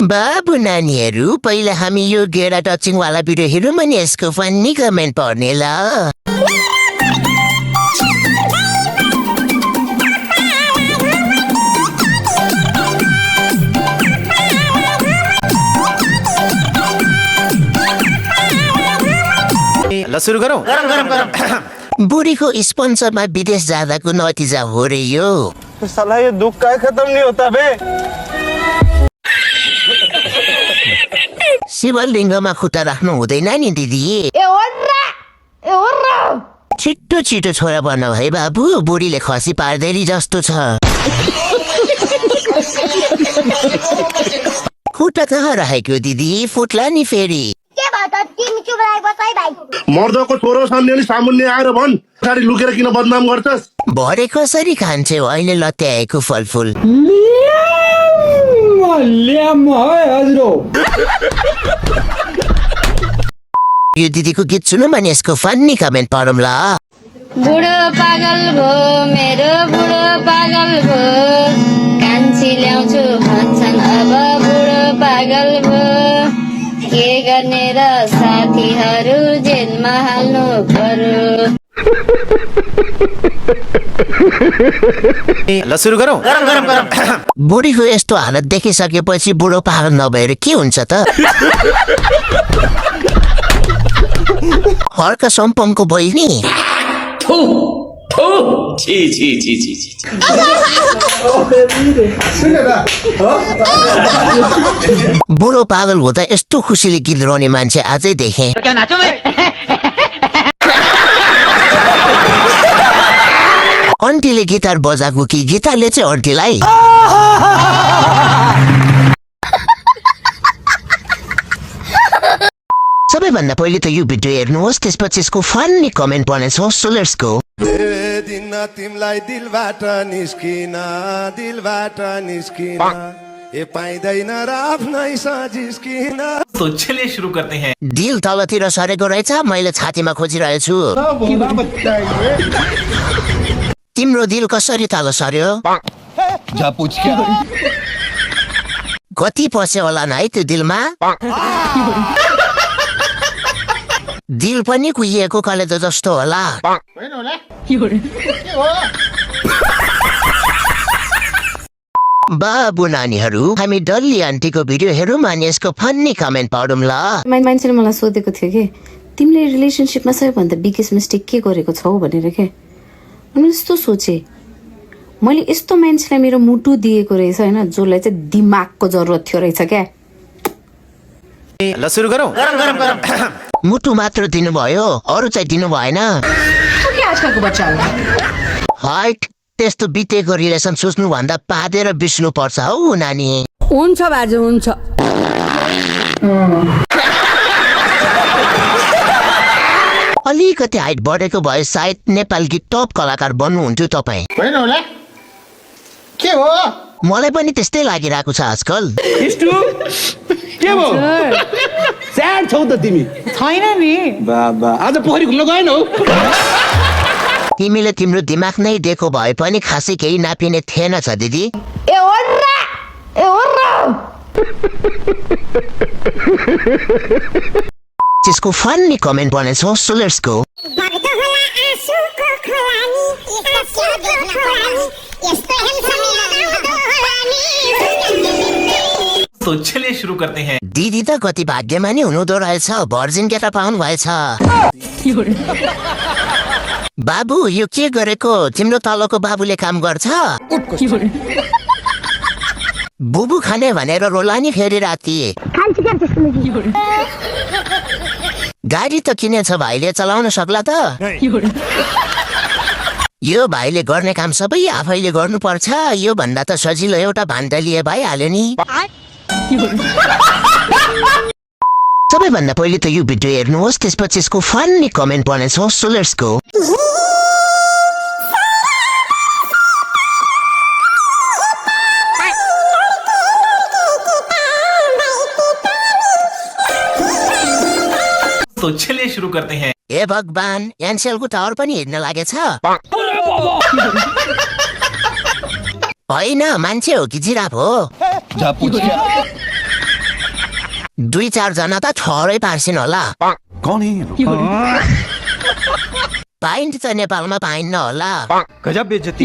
बाबु नानीहरू पहिला हामी यो गेडा टचिङवाला भिडियो हेरौँ अनि यसको फन्नी कमेन्ट पढ्ने ल। ल सुरु गरौँ। गरम बुढीको स्पोन्सरमा विदेश जाँदाको नतिजा हो रे यो। साला ये दुख का खत्म नहीं होता बे। शिवलिङ्गमा खुट्टा राख्नु हुँदैन नि दिदी। छिटो छिटो छोरा बनाऊ है बाबु, बुढीले खसी पार्दैली जस्तो छ। खुट्टा कहाँ राखेको दिदी, फुट्ला नि फेरि। मर्दको छोरो सामने सामुन्ने आएर भन्, गाडी लुकेर किन बदनाम गर्छस्? भरे कसरी खान्छौ अहिले लत्याएको फलफुल? यो दिदीको गीत सुनौँ अनि यसको फन्नी कमेन्ट पढौँ ल। बुढो पागल भो मेरो बुढो पागल भो, कान्छी ल्याउँछु भन्छन् अब बुढो पागल भो, के गर्ने र साथीहरू जेलमा हाल्नु पर्यो। ल सुरु गरौँ। गरम बुढीको यस्तो हालत देखिसकेपछि बुढो पागल नभएर के हुन्छ त? हर्क सम्पमको बहिनी। बुढो पागल हुँदा यस्तो खुसीले गीत गाउने मान्छे अझै देखे। आन्टीले गिटार बजाएको कि गिटारले चाहिँ आन्टीलाई? सबैभन्दा पहिले त यो भिडियो हेर्नुहोस्, त्यसपछि यसको फन्नी कमेन्ट पढ्नेछौँ। सोलर्सको दिन तिमलाई दिलबाट निस्किन ए पाइदैन र आफ्नै सजिस्किन। तो चलिए शुरू करते हैं। दिल तलतिर सरेको रहेछ, मैले छातीमा खोजिरहेछु। तिम्रो दिल कसरी तल सर्यो? कति पस्यो होला है त्यो दिलमा? दिल पनि कुहिएको कलेजो जस्तो होला। बाबु नानीहरू, हामी डल्ली आन्टीको भिडियो हेरौँ अनि यसको फन्नी कमेन्ट पढौँ ल। मान्छेले मलाई सोधेको थियो कि तिमीले रिलेसनसिपमा सबैभन्दा बिगेस्ट मिस्टेक के गरेको छौ भनेर के। अनि यस्तो सोचे, मैले यस्तो मान्छेलाई मेरो मुटु दिएको रहेछ होइन, जसलाई चाहिँ दिमागको जरुरत थियो रहेछ क्या। ल सुरु गरौँ। गरम मुटु मात्र दिनुभयो, अरू चाहिँ दिनु भएन। हट, त्यस्तो बितेको रिलेसन सोच्नु भन्दा पादेर बिस्नु पर्छ हौ नानी। हुन्छ बाजे हुन्छ। अलिकति हाइट बढेको भए सायद नेपालकी टप कलाकार बन्नुहुन्थ्यो तपाईँ। के हो? मलाई पनि त्यस्तै लागिरहेको छ आजकल। के हो? स्याड छौ त तिमी? छैन नि बाबा, आज पोखरी घुम्न गएन हौ? तिमीले तिम्रो दिमाग नै दिएको भए पनि खासै केही नापिने थिएन छ दिदी। त्यसको फन्नी कमेन्ट पढ्नेछौँ। सोलर्सको तो चलिए शुरू करते हैं। दिदी त कति भाग्यमानी हुनुहुँदो रहेछ, भर्जिन केटा पाउनु भएछ। बाबु यो के गरेको? तिम्रो तलको बाबुले काम गर्छ? बुबु खाने भनेर रोलानी फेरि राति। गाडी त किनेछ भाइले, चलाउन सक्ला त? यो भाइले गर्ने काम सबै आफैले गर्नुपर्छ, यो भन्दा त सजिलो एउटा भान्डा लिए भइहाल्यो नि। सबैभन्दा पहिले त यो भिडियो हेर्नुहोस्, त्यसपछि यसको फन्नी कमेन्ट पढ्नेछौँ। सोलर्सको तो चलिए शुरू करते हैं। ए भगवान, एनसेलको टावर पनि हिँड्न लागेछ। होइन, मान्छे हो कि जिराफ हो? 2-4 जना त ठहरै पार्छिन् होला। कौन है ये लोग? पाइन्छ त नेपालमा पाइन्न होला। गजब बेइज्जती।